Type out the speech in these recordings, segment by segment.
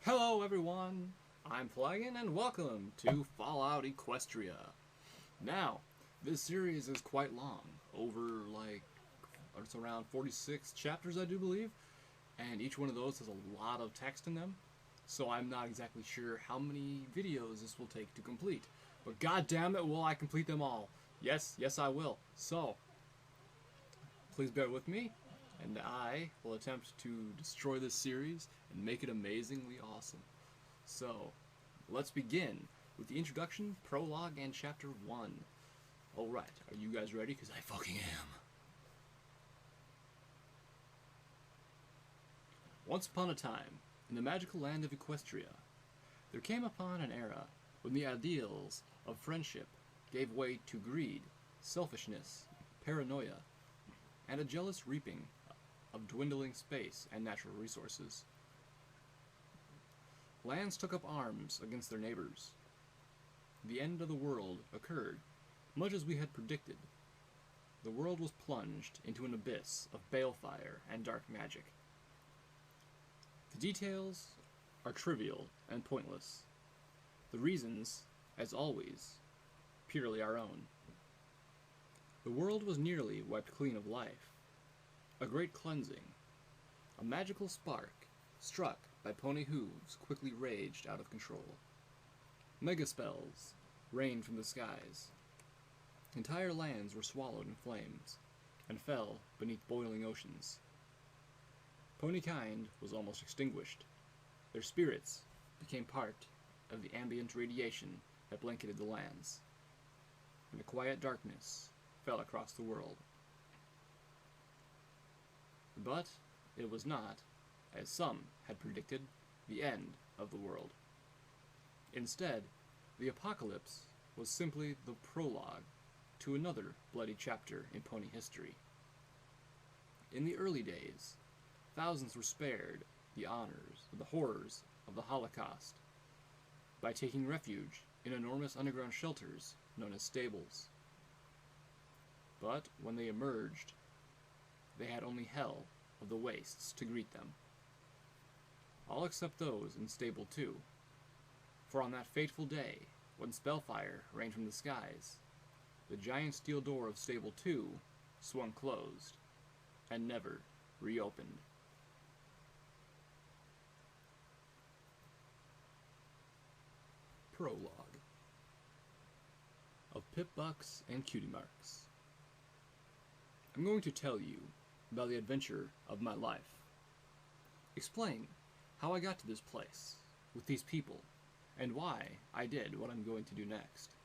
Hello everyone, I'm Flagon and welcome to Fallout Equestria. Now, this series is quite long, it's around 46 chapters I do believe, and each one of those has a lot of text in them, so I'm not exactly sure how many videos this will take to complete. But god damn it, will I complete them all? Yes, I will. So, please bear with me, and I will attempt to destroy this series and make it amazingly awesome. So, let's begin with the introduction, prologue, and chapter 1. Alright, are you guys ready? Because I fucking am. Once upon a time, in the magical land of Equestria, there came upon an era when the ideals of friendship gave way to greed, selfishness, paranoia, and a jealous reaping of dwindling space and natural resources. Lands took up arms against their neighbors. The end of the world occurred, much as we had predicted. The world was plunged into an abyss of balefire and dark magic. The details are trivial and pointless. The reasons, as always, purely our own. The world was nearly wiped clean of life. A great cleansing. A magical spark, struck by pony hooves, quickly raged out of control. Mega spells rained from the skies. Entire lands were swallowed in flames, and fell beneath boiling oceans. Pony kind was almost extinguished. Their spirits became part of the ambient radiation that blanketed the lands, and a quiet darkness fell across the world. But it was not, as some had predicted, the end of the world. Instead, the apocalypse was simply the prologue to another bloody chapter in pony history. In the early days, thousands were spared the horrors of the Holocaust by taking refuge in enormous underground shelters known as stables. But when they emerged, they had only hell of the wastes to greet them. All except those in Stable 2. For on that fateful day, when spellfire rained from the skies, the giant steel door of Stable 2 swung closed and never reopened. Prologue of pip-bucks and cutie marks. I'm going to tell you about the adventure of my life. Explain how I got to this place, with these people, and why I did what I'm going to do next.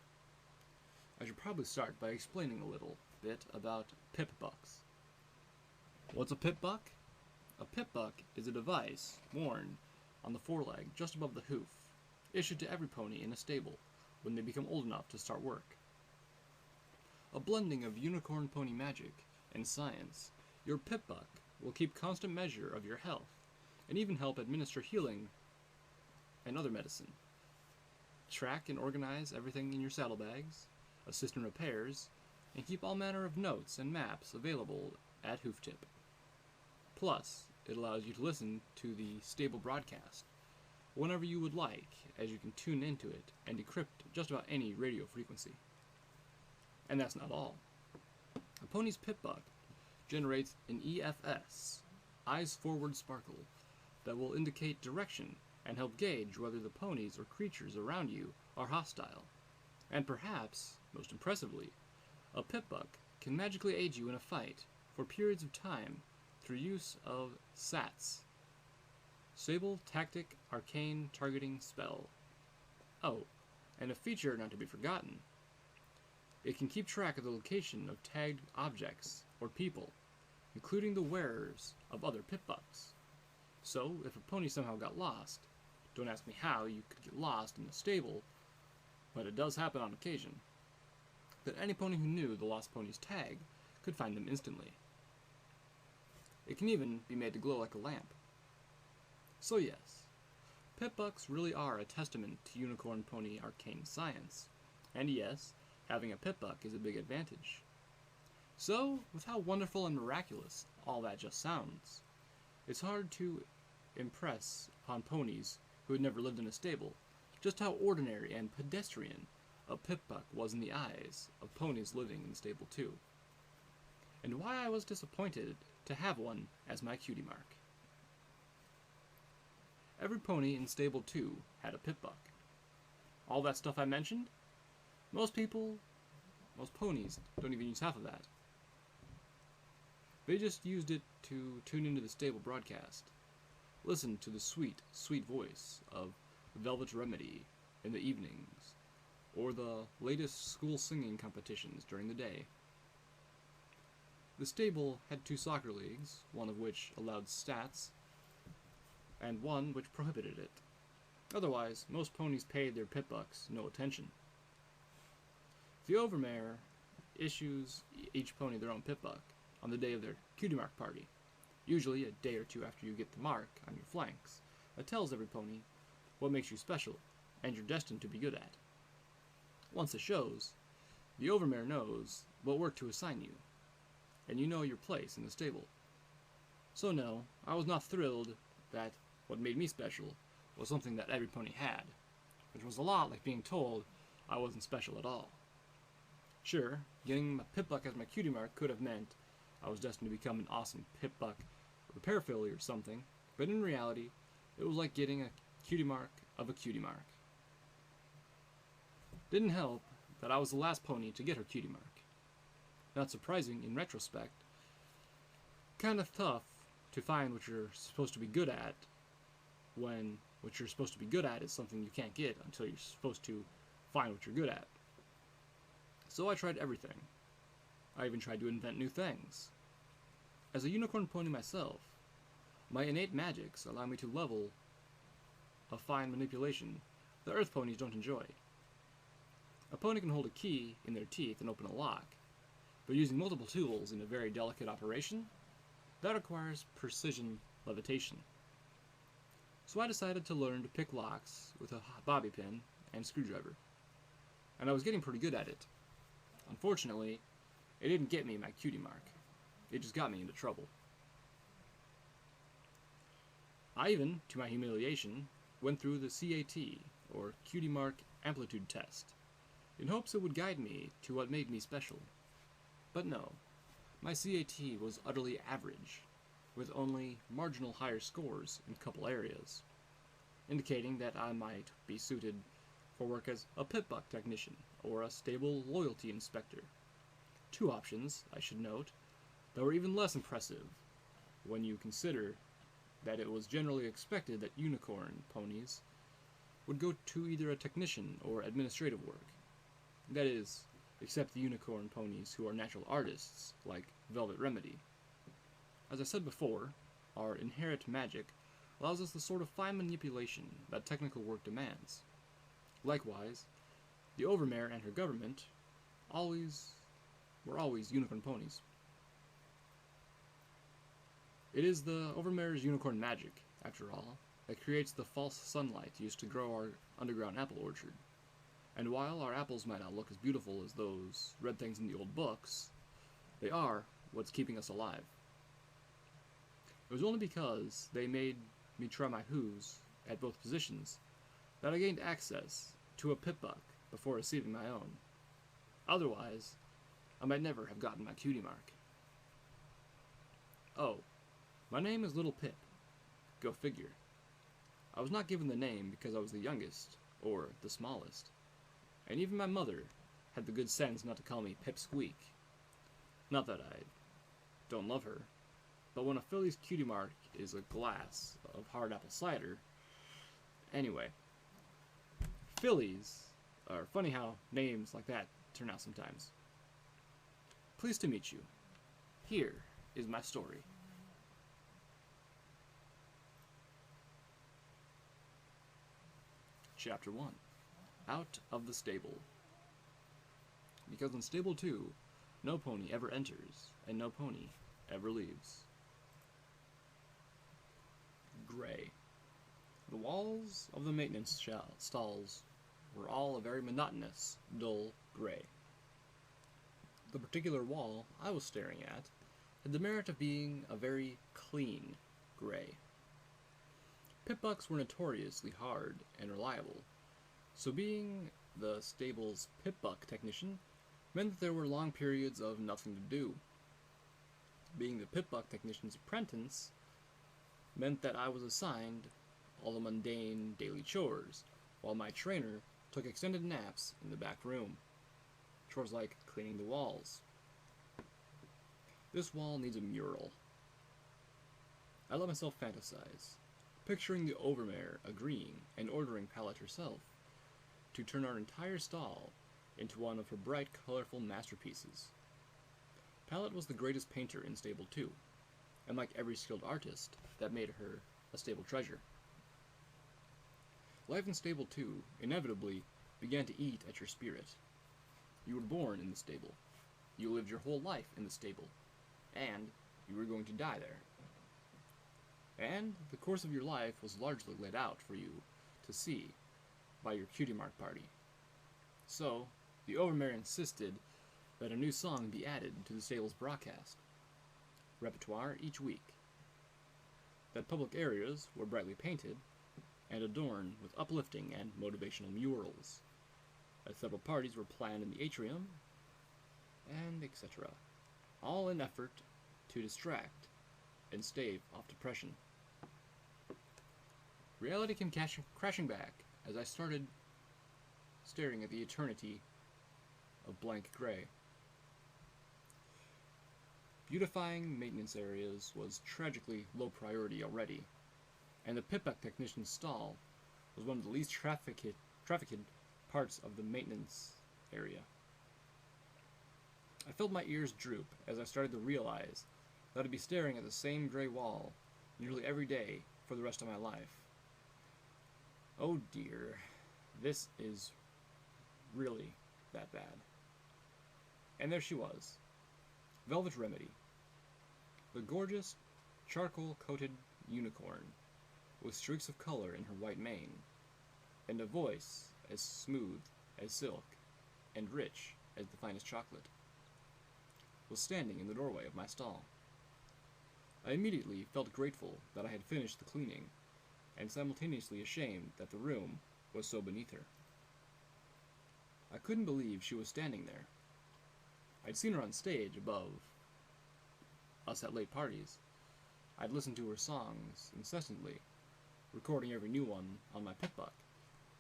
I should probably start by explaining a little bit about pip-bucks. What's a pip-buck? A pip-buck is a device worn on the foreleg just above the hoof, issued to every pony in a stable when they become old enough to start work. A blending of unicorn pony magic and science, your pip-buck will keep constant measure of your health, and even help administer healing and other medicine. Track and organize everything in your saddlebags, assist in repairs, and keep all manner of notes and maps available at hoof tip. Plus, it allows you to listen to the stable broadcast whenever you would like, as you can tune into it and decrypt just about any radio frequency. And that's not all. A pony's pip-buck generates an EFS, Eyes Forward Sparkle, that will indicate direction and help gauge whether the ponies or creatures around you are hostile. And perhaps, most impressively, a pip-buck can magically aid you in a fight for periods of time through use of SATs. Stable Tactic Arcane Targeting Spell. Oh, and a feature not to be forgotten. It can keep track of the location of tagged objects or people, including the wearers of other pip-bucks. So, if a pony somehow got lost, don't ask me how you could get lost in the stable, but it does happen on occasion, that any pony who knew the lost pony's tag could find them instantly. It can even be made to glow like a lamp. So yes, pip-bucks really are a testament to unicorn pony arcane science, and yes, having a pip-buck is a big advantage. So, with how wonderful and miraculous all that just sounds, it's hard to impress upon ponies who who had never lived in a stable, just how ordinary and pedestrian a pip-buck was in the eyes of ponies living in the stable too, and why I was disappointed to have one as my cutie mark. Every pony in stable 2 had a pip-buck. All that stuff I mentioned? Most ponies don't even use half of that. They just used it to tune into the stable broadcast, listen to the sweet, sweet voice of Velvet Remedy in the evenings, or the latest school singing competitions during the day. The stable had 2 soccer leagues, one of which allowed stats, and one which prohibited it. Otherwise, most ponies paid their pip-bucks no attention. The overmare issues each pony their own pip-buck on the day of their cutie mark party, usually a day or 2 after you get the mark on your flanks, that tells every pony what makes you special and you're destined to be good at. Once it shows, the overmare knows what work to assign you, and you know your place in the stable. So no, I was not thrilled that what made me special was something that every pony had, which was a lot like being told I wasn't special at all. Sure, getting my pip-buck as my cutie mark could have meant I was destined to become an awesome pip-buck repair filly or something, but in reality, it was like getting a cutie mark of a cutie mark. Didn't help that I was the last pony to get her cutie mark. Not surprising in retrospect. Kind of tough to find what you're supposed to be good at when what you're supposed to be good at is something you can't get until you're supposed to find what you're good at. So I tried everything. I even tried to invent new things. As a unicorn pony myself, my innate magics allow me to level a fine manipulation the earth ponies don't enjoy. A pony can hold a key in their teeth and open a lock, but using multiple tools in a very delicate operation, that requires precision levitation. So I decided to learn to pick locks with a bobby pin and screwdriver, and I was getting pretty good at it. Unfortunately, it didn't get me my cutie mark. It just got me into trouble. I even, to my humiliation, went through the Kkat, or Cutie Mark Amplitude Test, in hopes it would guide me to what made me special. But no, my Kkat was utterly average, with only marginal higher scores in a couple areas, indicating that I might be suited for work as a pip-buck technician or a stable loyalty inspector. 2 options, I should note, that were even less impressive when you consider that it was generally expected that unicorn ponies would go to either a technician or administrative work. That is, except the unicorn ponies who are natural artists, like Velvet Remedy. As I said before, our inherent magic allows us the sort of fine manipulation that technical work demands. Likewise, the overmare and her government were always unicorn ponies. It is the overmare's unicorn magic, after all, that creates the false sunlight used to grow our underground apple orchard. And while our apples might not look as beautiful as those red things in the old books, they are what's keeping us alive. It was only because they made me try my who's at both positions that I gained access to a pip-buck before receiving my own. Otherwise, I might never have gotten my cutie mark. Oh, my name is Little Pip. Go figure. I was not given the name because I was the youngest, or the smallest, and even my mother had the good sense not to call me Pipsqueak. Not that I don't love her, but when a filly's cutie mark is a glass of hard apple cider... Anyway, fillies are funny how names like that turn out sometimes. Pleased to meet you. Here is my story. Chapter 1. Out of the Stable. Because in Stable 2, no pony ever enters, and no pony ever leaves. Gray. The walls of the maintenance stalls were all a very monotonous, dull gray. The particular wall I was staring at had the merit of being a very clean gray. pip-bucks were notoriously hard and reliable, so being the stable's pip-buck technician meant that there were long periods of nothing to do. Being the pip-buck technician's apprentice meant that I was assigned all the mundane daily chores, while my trainer took extended naps in the back room. Chores like cleaning the walls. This wall needs a mural. I let myself fantasize, picturing the overmare agreeing and ordering Palette herself to turn our entire stall into one of her bright, colorful masterpieces. Palette was the greatest painter in Stable 2, and like every skilled artist, that made her a stable treasure. Life in Stable 2 inevitably began to eat at your spirit. You were born in the stable. You lived your whole life in the stable. And you were going to die there. And the course of your life was largely laid out for you to see by your cutie mark party. So, the Overmare insisted that a new song be added to the stable's broadcast repertoire each week, that public areas were brightly painted and adorned with uplifting and motivational murals, that several parties were planned in the atrium, and etc., all in effort to distract and stave off depression. Reality came crashing back as I started staring at the eternity of blank gray. Beautifying maintenance areas was tragically low priority already, and the pip-buck technician's stall was one of the least trafficked parts of the maintenance area. I felt my ears droop as I started to realize that I'd be staring at the same gray wall nearly every day for the rest of my life. Oh dear, this is really that bad. And there she was, Velvet Remedy, the gorgeous, charcoal-coated unicorn with streaks of color in her white mane, and a voice as smooth as silk and rich as the finest chocolate, was standing in the doorway of my stall. I immediately felt grateful that I had finished the cleaning, and simultaneously ashamed that the room was so beneath her. I couldn't believe she was standing there. I'd seen her on stage above us at late parties. I'd listened to her songs incessantly, recording every new one on my pip-buck,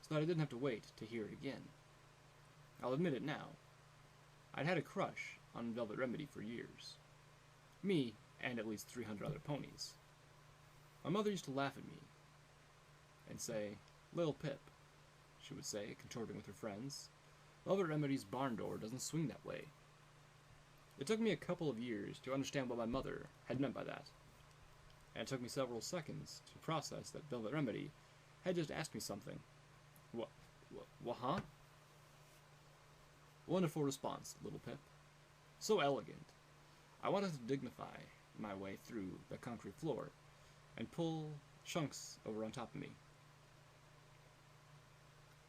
so that I didn't have to wait to hear it again. I'll admit it now. I'd had a crush on Velvet Remedy for years. Me, and at least 300 other ponies. My mother used to laugh at me and say, "Little Pip," she would say, contorting with her friends. "Velvet Remedy's barn door doesn't swing that way." It took me a couple of years to understand what my mother had meant by that, and it took me several seconds to process that Velvet Remedy had just asked me something. What, huh? Wonderful response, Little Pip. So elegant. I wanted to dignify my way through the concrete floor and pull chunks over on top of me.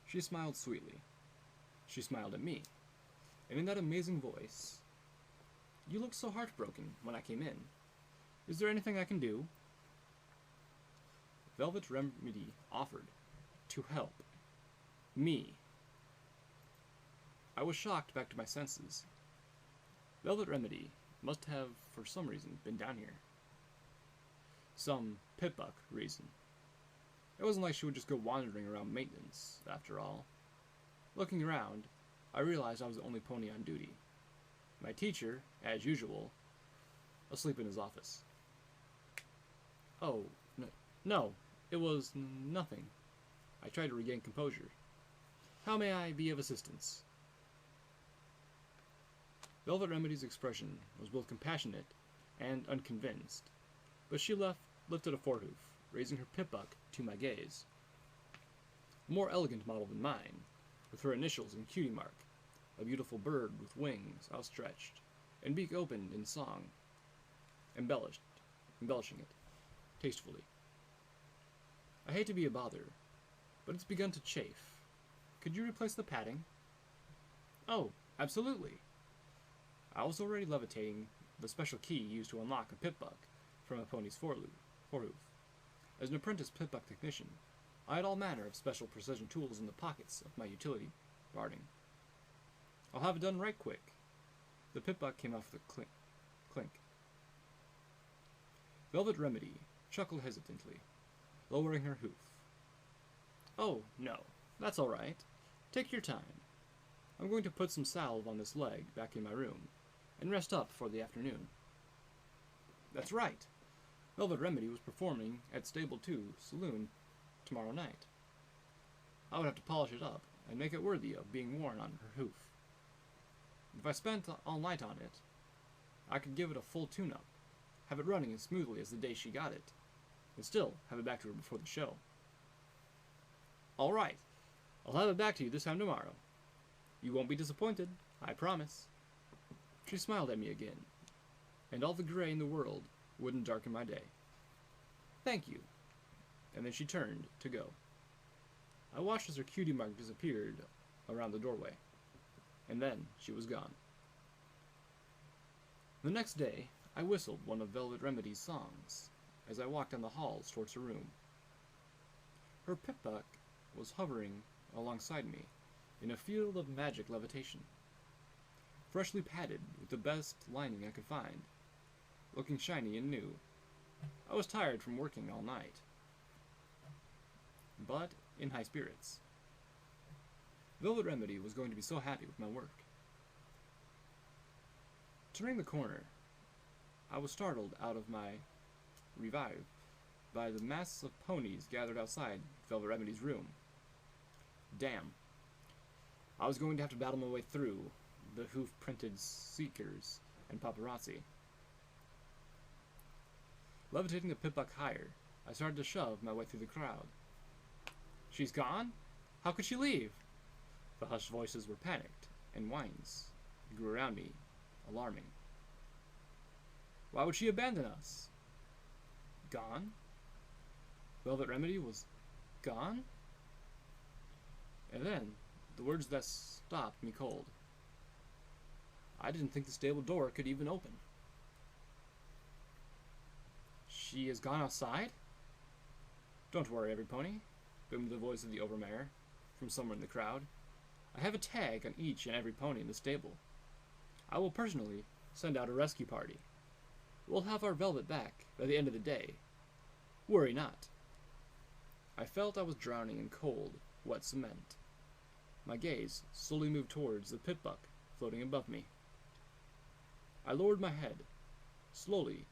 She smiled sweetly. She smiled at me, and in that amazing voice, "You looked so heartbroken when I came in. Is there anything I can do?" Velvet Remedy offered to help me. I was shocked back to my senses. Velvet Remedy must have, for some reason, been down here. Some pip-buck reason. It wasn't like she would just go wandering around maintenance, after all. Looking around, I realized I was the only pony on duty. My teacher, as usual, asleep in his office. "Oh, no, it was nothing." I tried to regain composure. "How may I be of assistance?" Velvet Remedy's expression was both compassionate and unconvinced, but she lifted a forehoof, raising her pip-buck to my gaze. A more elegant model than mine, with her initials in cutie mark, a beautiful bird with wings outstretched, and beak opened in song, embellishing it, tastefully. I hate to be a bother, but it's begun to chafe. Could you replace the padding? Oh, absolutely. I was already levitating the special key used to unlock a pip-buck from a pony's forehoof. As an apprentice pip-buck technician, I had all manner of special precision tools in the pockets of my utility barding. I'll have it done right quick. The pip-buck came off with a clink. Velvet Remedy chuckled hesitantly, lowering her hoof. Oh, no, that's all right. Take your time. I'm going to put some salve on this leg back in my room, and rest up for the afternoon. That's right. Velvet Remedy was performing at Stable 2 Saloon tomorrow night. I would have to polish it up and make it worthy of being worn on her hoof. If I spent all night on it, I could give it a full tune-up, have it running as smoothly as the day she got it, and still have it back to her before the show. All right, I'll have it back to you this time tomorrow. You won't be disappointed, I promise. She smiled at me again, and all the gray in the world wouldn't darken my day. Thank you. And then she turned to go. I watched as her cutie mark disappeared around the doorway, and then she was gone. The next day, I whistled one of Velvet Remedy's songs as I walked down the halls towards her room. Her pip-buck was hovering alongside me in a field of magic levitation, freshly padded with the best lining I could find, looking shiny and new. I was tired from working all night, but in high spirits. Velvet Remedy was going to be so happy with my work. Turning the corner, I was startled out of my revive by the mass of ponies gathered outside Velvet Remedy's room. Damn. I was going to have to battle my way through the hoof-printed seekers and paparazzi. Levitating the pip-buck higher, I started to shove my way through the crowd. She's gone? How could she leave? The hushed voices were panicked, and whines grew around me, alarming. Why would she abandon us? Gone? Velvet Remedy was gone? And then, the words that stopped me cold. I didn't think the stable door could even open. She has gone outside? Don't worry, everypony, boomed the voice of the overmare from somewhere in the crowd. I have a tag on each and every pony in the stable. I will personally send out a rescue party. We'll have our Velvet back by the end of the day. Worry not. I felt I was drowning in cold, wet cement. My gaze slowly moved towards the pip-buck floating above me. I lowered my head, slowly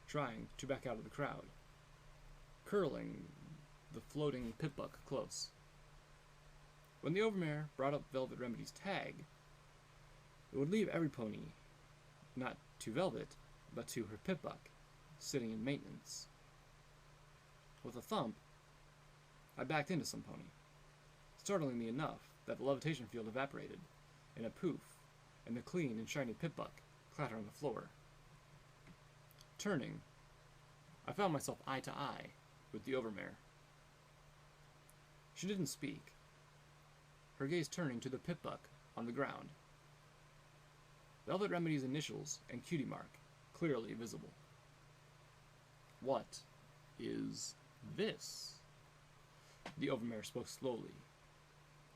trying to back out of the crowd, curling the floating pip-buck close. When the overmare brought up Velvet Remedy's tag, it would leave every pony, not to Velvet, but to her pip-buck, sitting in maintenance. With a thump, I backed into some pony, startling me enough that the levitation field evaporated in a poof, and the clean and shiny pip-buck clattered on the floor. Turning, I found myself eye to eye with the overmare. She didn't speak, her gaze turning to the pip-buck on the ground. Velvet Remedy's initials and cutie mark clearly visible. What is this? The overmare spoke slowly,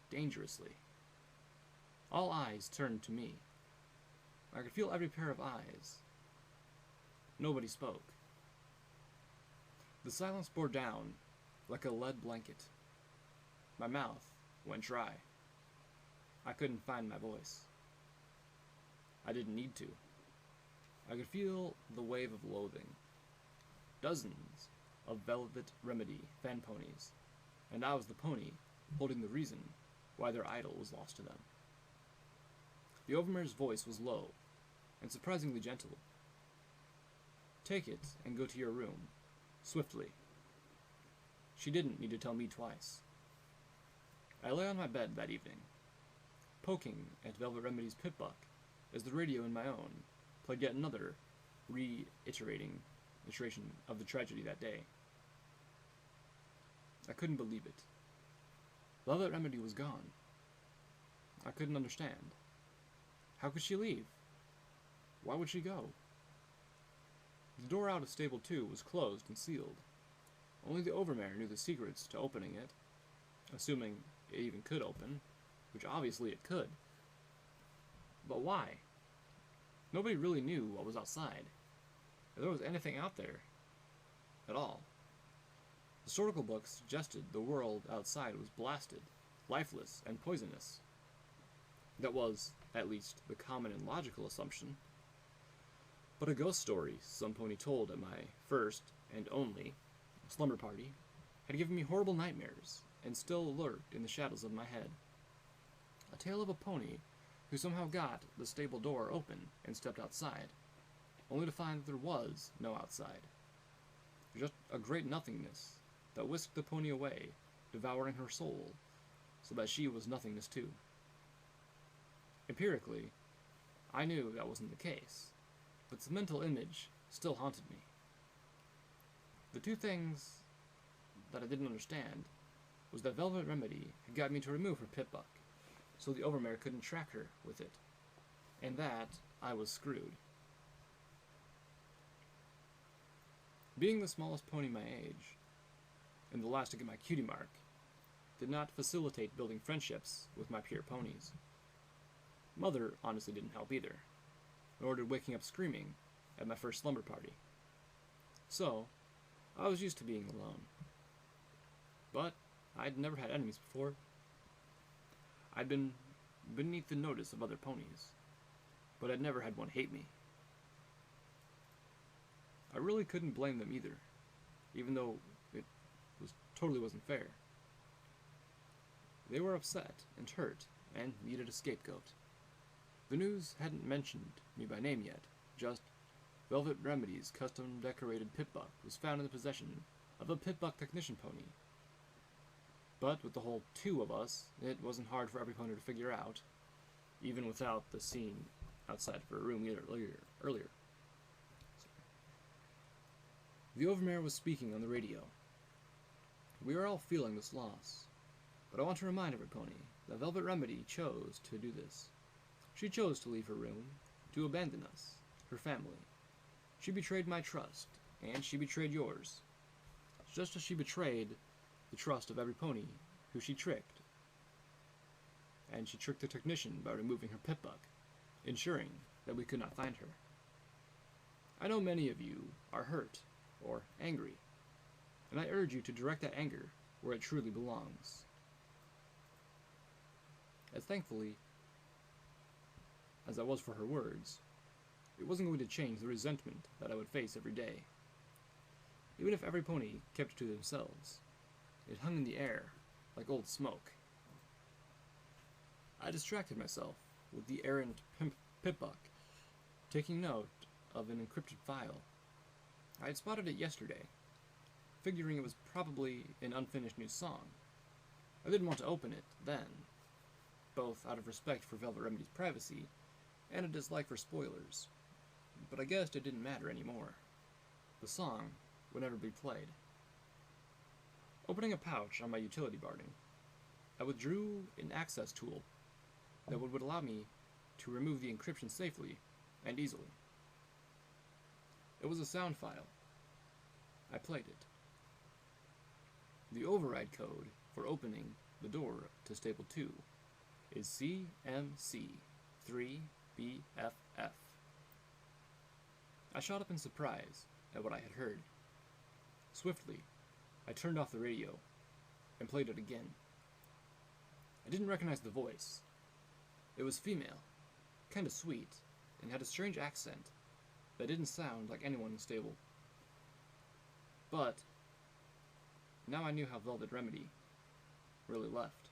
dangerously. All eyes turned to me. I could feel every pair of eyes. Nobody spoke. The silence bore down like a lead blanket. My mouth went dry. I couldn't find my voice. I didn't need to. I could feel the wave of loathing. Dozens of Velvet Remedy fan ponies, and I was the pony holding the reason why their idol was lost to them. The overmare's voice was low and surprisingly gentle. Take it and go to your room, swiftly. She didn't need to tell me twice. I lay on my bed that evening, poking at Velvet Remedy's pip-buck as the radio in my own played yet another iteration of the tragedy that day. I couldn't believe it. Velvet Remedy was gone. I couldn't understand. How could she leave? Why would she go? The door out of Stable 2 was closed and sealed. Only the overmare knew the secrets to opening it, assuming it even could open, which obviously it could. But why? Nobody really knew what was outside, if there was anything out there at all. Historical books suggested the world outside was blasted, lifeless, and poisonous. That was, at least, the common and logical assumption. But a ghost story some pony told at my first, and only, slumber party had given me horrible nightmares, and still lurked in the shadows of my head. A tale of a pony who somehow got the stable door open and stepped outside, only to find that there was no outside. Just a great nothingness that whisked the pony away, devouring her soul, so that she was nothingness too. Empirically, I knew that wasn't the case, but the mental image still haunted me. The two things that I didn't understand was that Velvet Remedy had got me to remove her pip-buck, so the overmare couldn't track her with it, and that I was screwed. Being the smallest pony my age, and the last to get my cutie mark, did not facilitate building friendships with my peer ponies. Mother honestly didn't help either, nor did waking up screaming at my first slumber party. So, I was used to being alone. But I'd never had enemies before. I'd been beneath the notice of other ponies, but I'd never had one hate me. I really couldn't blame them either, even though it totally wasn't fair. They were upset and hurt and needed a scapegoat. The news hadn't mentioned me by name yet, just Velvet Remedy's custom-decorated pip-buck was found in the possession of a pip-buck technician pony. But with the whole two of us, it wasn't hard for every pony to figure out, even without the scene outside of her room earlier. The overmare was speaking on the radio. We are all feeling this loss, but I want to remind every pony that Velvet Remedy chose to do this. She chose to leave her room, to abandon us, her family. She betrayed my trust, and she betrayed yours, just as she betrayed the trust of every pony who she tricked. And she tricked the technician by removing her pip-buck, ensuring that we could not find her. I know many of you are hurt or angry, and I urge you to direct that anger where it truly belongs. As thankfully as I was for her words, it wasn't going to change the resentment that I would face every day. Even if every pony kept it to themselves, it hung in the air like old smoke. I distracted myself with the errant pip-buck, taking note of an encrypted file. I had spotted it yesterday, figuring it was probably an unfinished new song. I didn't want to open it then, both out of respect for Velvet Remedy's privacy and a dislike for spoilers, but I guessed it didn't matter anymore. The song would never be played. Opening a pouch on my utility barting, I withdrew an access tool that would allow me to remove the encryption safely and easily. It was a sound file. I played it. The override code for opening the door to Stable 2 is CMC3BFF. I shot up in surprise at what I had heard. Swiftly, I turned off the radio and played it again. I didn't recognize the voice. It was female, kinda sweet, and had a strange accent that didn't sound like anyone in the stable. But now I knew how Velvet Remedy really left.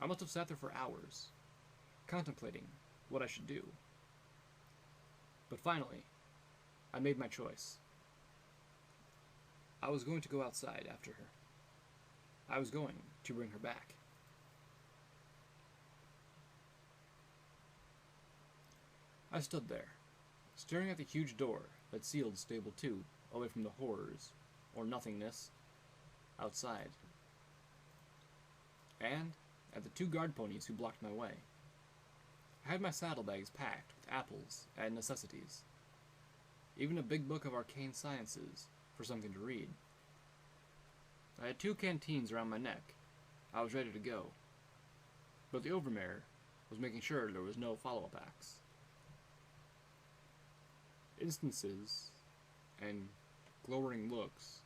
I must have sat there for hours, contemplating what I should do. But finally, I made my choice. I was going to go outside after her. I was going to bring her back. I stood there, staring at the huge door that sealed Stable 2 away from the horrors, or nothingness, outside. And at the two guard ponies who blocked my way. I had my saddlebags packed with apples and necessities. Even a big book of arcane sciences for something to read. I had 2 canteens around my neck. I was ready to go. But the overmare was making sure there was no follow-up acts. Instances and glowering looks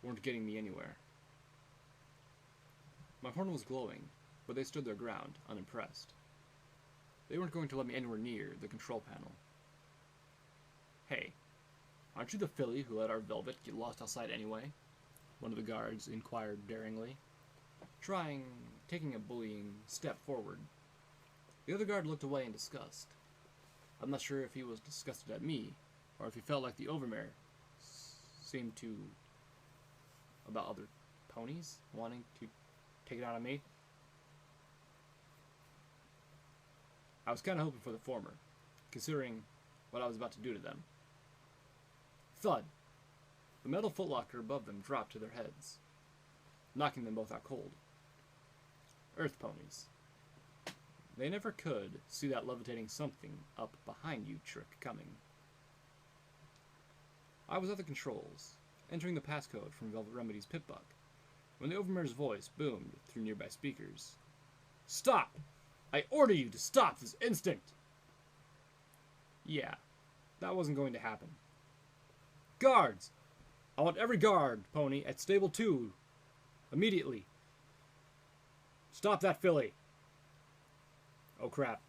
weren't getting me anywhere. My horn was glowing, but they stood their ground, unimpressed. They weren't going to let me anywhere near the control panel. "Hey, aren't you the filly who let our velvet get lost outside anyway?" one of the guards inquired daringly, taking a bullying step forward. The other guard looked away in disgust. I'm not sure if he was disgusted at me, or if he felt like the overmare seemed to about other ponies wanting to take it out on me. I was kind of hoping for the former, considering what I was about to do to them. Thud! The metal footlocker above them dropped to their heads, knocking them both out cold. Earth ponies. They never could see that levitating something up behind you trick coming. I was at the controls, entering the passcode from Velvet Remedy's pip-buck, when the overmare's voice boomed through nearby speakers. "Stop! I order you to stop this instant!" Yeah, that wasn't going to happen. "Guards! I want every guard pony at Stable 2 immediately. Stop that filly!" Oh crap.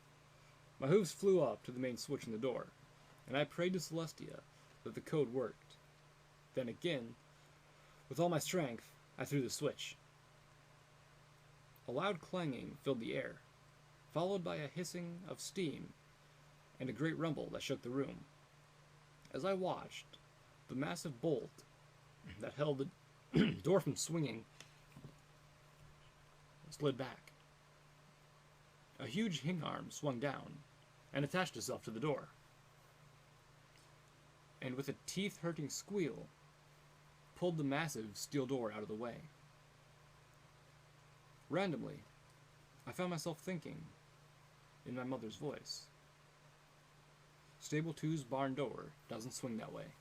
My hooves flew up to the main switch in the door, and I prayed to Celestia that the code worked. Then again, with all my strength, I threw the switch. A loud clanging filled the air, followed by a hissing of steam and a great rumble that shook the room. As I watched, the massive bolt that held the door from swinging slid back. A huge hing arm swung down and attached itself to the door. And with a teeth-hurting squeal, pulled the massive steel door out of the way. Randomly, I found myself thinking, in my mother's voice, Stable 2's barn door doesn't swing that way.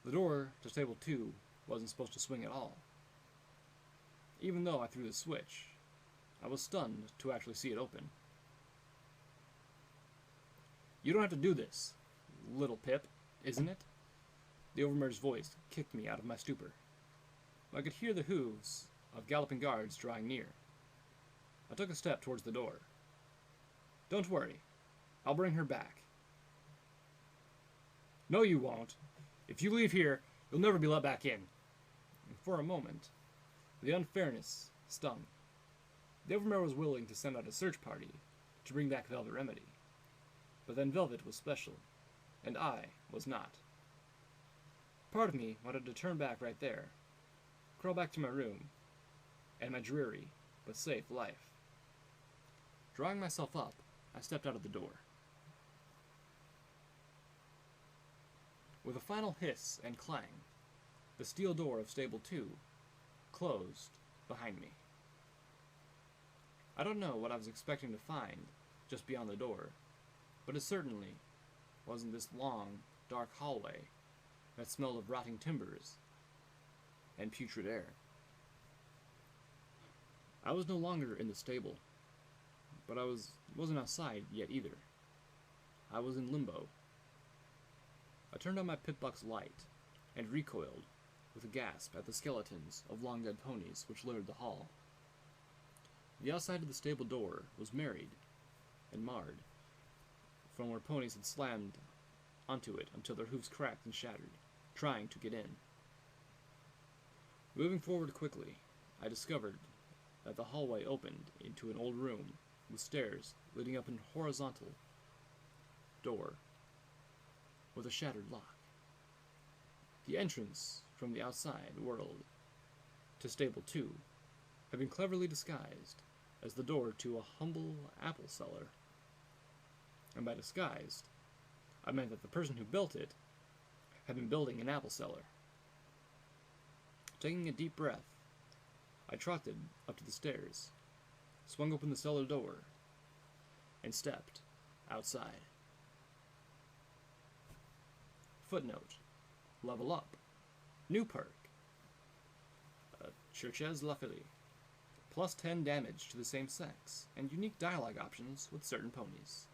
The door to Stable 2 wasn't supposed to swing at all. Even though I threw the switch, I was stunned to actually see it open. "You don't have to do this, little Pip, isn't it?" The overmare's voice kicked me out of my stupor. I could hear the hooves of galloping guards drawing near. I took a step towards the door. "Don't worry, I'll bring her back." "No, you won't. If you leave here, you'll never be let back in." And for a moment, the unfairness stung. The overmare was willing to send out a search party to bring back Velvet Remedy. But then Velvet was special, and I was not. Part of me wanted to turn back right there, crawl back to my room, and my dreary but safe life. Drawing myself up, I stepped out of the door. With a final hiss and clang, the steel door of Stable 2 closed behind me. I don't know what I was expecting to find just beyond the door, but it certainly wasn't this long, dark hallway that smelled of rotting timbers and putrid air. I was no longer in the stable, but I wasn't outside yet either. I was in limbo. I turned on my pip-buck's light and recoiled with a gasp at the skeletons of long-dead ponies which littered the hall. The outside of the stable door was marred and marred from where ponies had slammed onto it until their hooves cracked and shattered, trying to get in. Moving forward quickly, I discovered that the hallway opened into an old room with stairs leading up a horizontal door with a shattered lock. The entrance from the outside world to Stable 2 had been cleverly disguised as the door to a humble apple cellar. And by disguised, I meant that the person who built it had been building an apple cellar. Taking a deep breath, I trotted up to the stairs, swung open the cellar door, and stepped outside. Footnote: Level Up. New perk. Churches Luckily. Plus 10 damage to the same sex, and unique dialogue options with certain ponies.